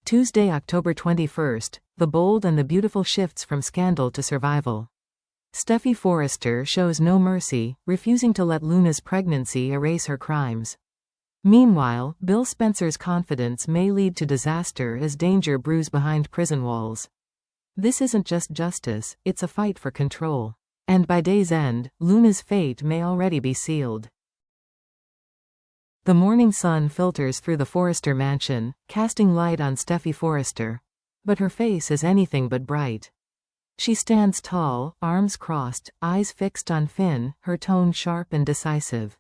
Tuesday, October 21st, the bold and the beautiful shifts from scandal to survival. Steffy Forrester shows no mercy, refusing to let Luna's pregnancy erase her crimes. Meanwhile, Bill Spencer's confidence may lead to disaster as danger brews behind prison walls. This isn't just justice, it's a fight for control. And by day's end, Luna's fate may already be sealed. The morning sun filters through the Forrester mansion, casting light on Steffy Forrester. But her face is anything but bright. She stands tall, arms crossed, eyes fixed on Finn, her tone sharp and decisive.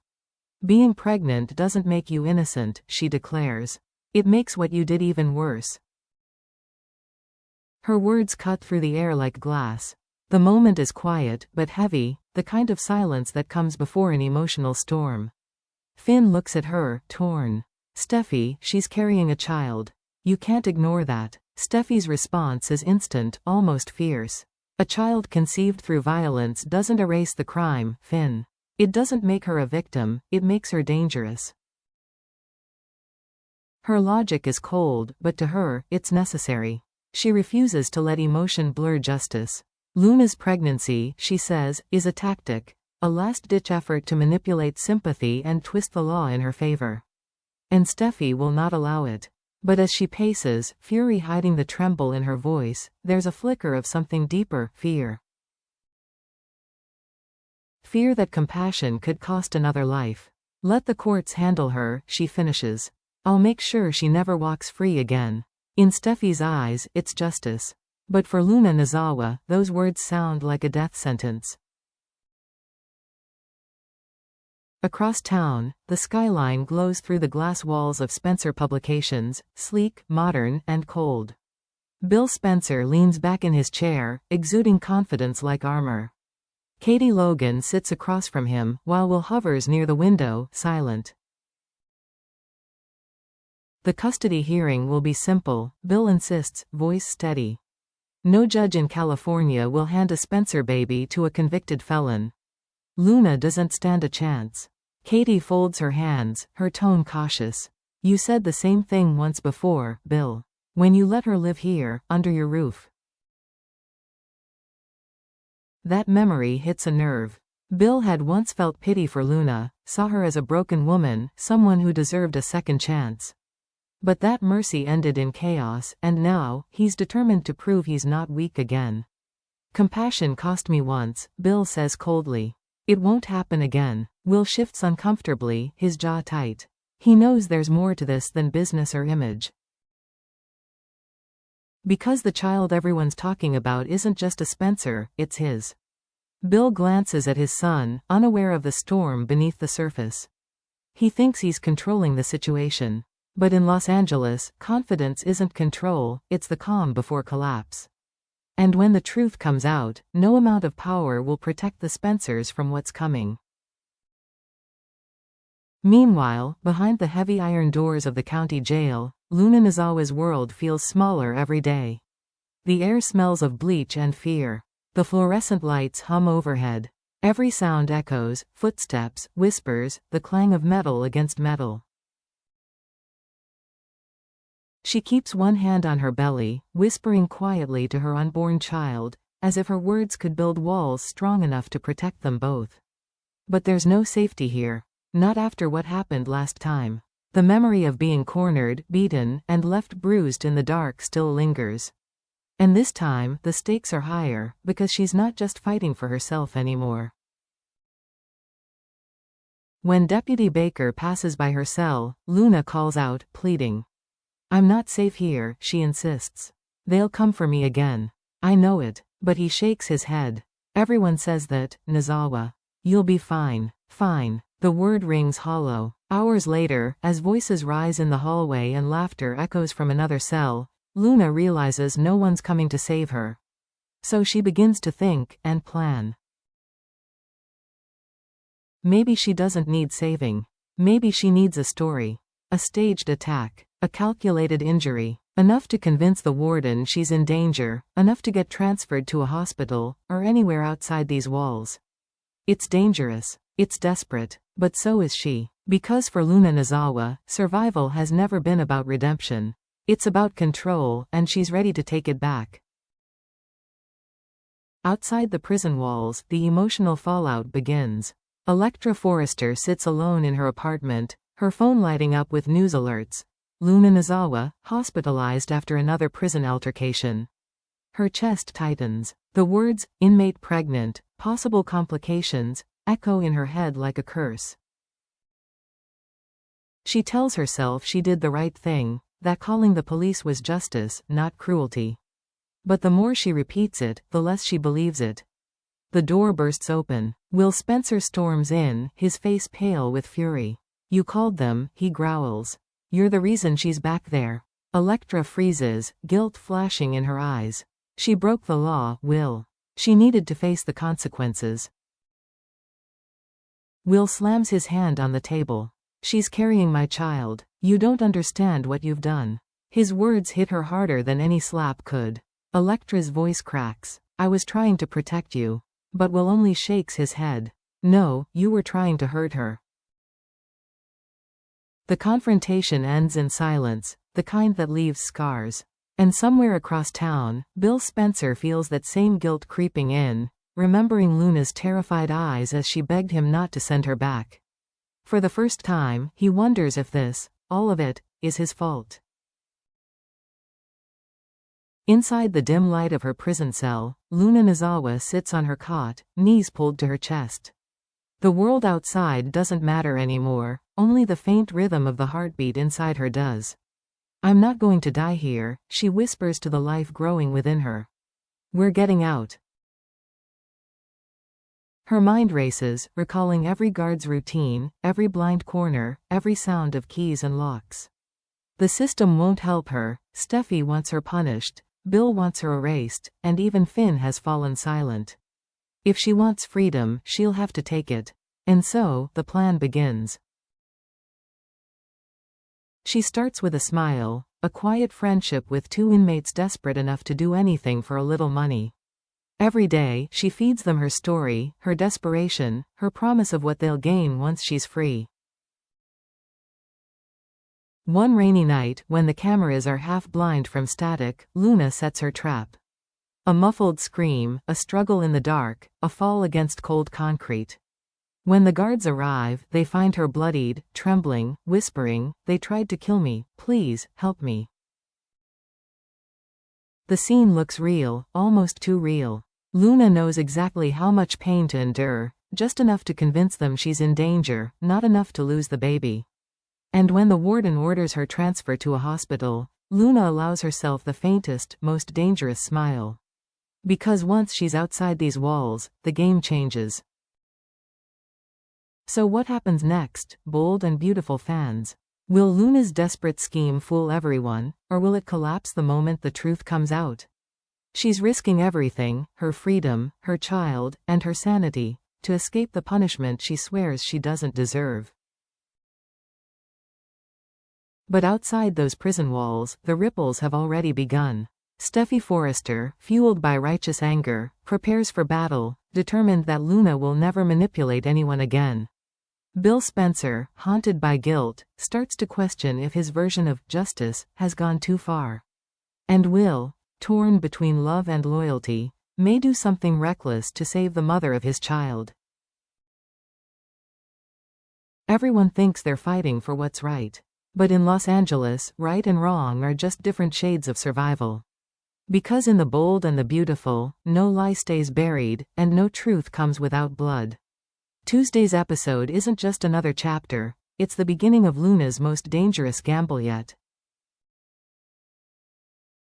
"Being pregnant doesn't make you innocent," she declares. "It makes what you did even worse." Her words cut through the air like glass. The moment is quiet, but heavy, the kind of silence that comes before an emotional storm. Finn looks at her, torn. "Steffy, she's carrying a child. You can't ignore that." Steffy's response is instant, almost fierce. "A child conceived through violence doesn't erase the crime, Finn. It doesn't make her a victim, it makes her dangerous." Her logic is cold, but to her, it's necessary. She refuses to let emotion blur justice. Luna's pregnancy, she says, is a tactic, a last-ditch effort to manipulate sympathy and twist the law in her favor. And Steffy will not allow it. But as she paces, fury hiding the tremble in her voice, there's a flicker of something deeper, fear. Fear that compassion could cost another life. "Let the courts handle her," she finishes. "I'll make sure she never walks free again." In Steffy's eyes, it's justice. But for Luna Nozawa, those words sound like a death sentence. Across town, the skyline glows through the glass walls of Spencer Publications, sleek, modern, and cold. Bill Spencer leans back in his chair, exuding confidence like armor. Katie Logan sits across from him, while Will hovers near the window, silent. "The custody hearing will be simple," Bill insists, voice steady. "No judge in California will hand a Spencer baby to a convicted felon. Luna doesn't stand a chance." Katie folds her hands, her tone cautious. "You said the same thing once before, Bill. When you let her live here, under your roof." That memory hits a nerve. Bill had once felt pity for Luna, saw her as a broken woman, someone who deserved a second chance. But that mercy ended in chaos, and now, he's determined to prove he's not weak again. "Compassion cost me once," Bill says coldly. "It won't happen again." Will shifts uncomfortably, his jaw tight. He knows there's more to this than business or image. Because the child everyone's talking about isn't just a Spencer, it's his. Bill glances at his son, unaware of the storm beneath the surface. He thinks he's controlling the situation. But in Los Angeles, confidence isn't control, it's the calm before collapse. And when the truth comes out, no amount of power will protect the Spencers from what's coming. Meanwhile, behind the heavy iron doors of the county jail, Luna Nozawa's world feels smaller every day. The air smells of bleach and fear. The fluorescent lights hum overhead. Every sound echoes, footsteps, whispers, the clang of metal against metal. She keeps one hand on her belly, whispering quietly to her unborn child, as if her words could build walls strong enough to protect them both. But there's no safety here. Not after what happened last time. The memory of being cornered, beaten, and left bruised in the dark still lingers. And this time, the stakes are higher, because she's not just fighting for herself anymore. When Deputy Baker passes by her cell, Luna calls out, pleading. "I'm not safe here," she insists. "They'll come for me again." "I know it." But he shakes his head. "Everyone says that, Nozawa. You'll be fine." "Fine." The word rings hollow. Hours later, as voices rise in the hallway and laughter echoes from another cell, Luna realizes no one's coming to save her. So she begins to think, and plan. Maybe she doesn't need saving. Maybe she needs a story. A staged attack. A calculated injury. Enough to convince the warden she's in danger, enough to get transferred to a hospital, or anywhere outside these walls. It's dangerous. It's desperate. But so is she. Because for Luna Nozawa, survival has never been about redemption. It's about control, and she's ready to take it back. Outside the prison walls, the emotional fallout begins. Electra Forrester sits alone in her apartment, her phone lighting up with news alerts. Luna Nozawa, hospitalized after another prison altercation. Her chest tightens. The words, inmate pregnant, possible complications, echo in her head like a curse. She tells herself she did the right thing, that calling the police was justice, not cruelty. But the more she repeats it, the less she believes it. The door bursts open. Will Spencer storms in, his face pale with fury. You called them, he growls. You're the reason she's back there. Electra freezes, guilt flashing in her eyes. She broke the law, Will. She needed to face the consequences. Will slams his hand on the table. She's carrying my child. You don't understand what you've done. His words hit her harder than any slap could. Electra's voice cracks. I was trying to protect you. But Will only shakes his head. No, you were trying to hurt her. The confrontation ends in silence, the kind that leaves scars. And somewhere across town, Bill Spencer feels that same guilt creeping in, remembering Luna's terrified eyes as she begged him not to send her back. For the first time, he wonders if this, all of it, is his fault. Inside the dim light of her prison cell, Luna Nozawa sits on her cot, knees pulled to her chest. The world outside doesn't matter anymore, only the faint rhythm of the heartbeat inside her does. I'm not going to die here, she whispers to the life growing within her. We're getting out. Her mind races, recalling every guard's routine, every blind corner, every sound of keys and locks. The system won't help her. Steffy wants her punished, Bill wants her erased, and even Finn has fallen silent. If she wants freedom, she'll have to take it. And so, the plan begins. She starts with a smile, a quiet friendship with two inmates desperate enough to do anything for a little money. Every day, she feeds them her story, her desperation, her promise of what they'll gain once she's free. One rainy night, when the cameras are half blind from static, Luna sets her trap. A muffled scream, a struggle in the dark, a fall against cold concrete. When the guards arrive, they find her bloodied, trembling, whispering, "They tried to kill me, please, help me." The scene looks real, almost too real. Luna knows exactly how much pain to endure, just enough to convince them she's in danger, not enough to lose the baby. And when the warden orders her transfer to a hospital, Luna allows herself the faintest, most dangerous smile. Because once she's outside these walls, the game changes. So what happens next, bold and beautiful fans? Will Luna's desperate scheme fool everyone, or will it collapse the moment the truth comes out? She's risking everything, her freedom, her child, and her sanity, to escape the punishment she swears she doesn't deserve. But outside those prison walls, the ripples have already begun. Steffy Forrester, fueled by righteous anger, prepares for battle, determined that Luna will never manipulate anyone again. Bill Spencer, haunted by guilt, starts to question if his version of justice has gone too far. And Will, torn between love and loyalty, may do something reckless to save the mother of his child. Everyone thinks they're fighting for what's right. But in Los Angeles, right and wrong are just different shades of survival. Because in the bold and the beautiful, no lie stays buried, and no truth comes without blood. Tuesday's episode isn't just another chapter, it's the beginning of Luna's most dangerous gamble yet.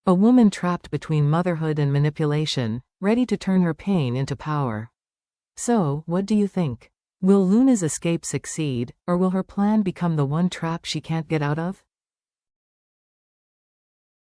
A woman trapped between motherhood and manipulation, ready to turn her pain into power. So, what do you think? Will Luna's escape succeed, or will her plan become the one trap she can't get out of?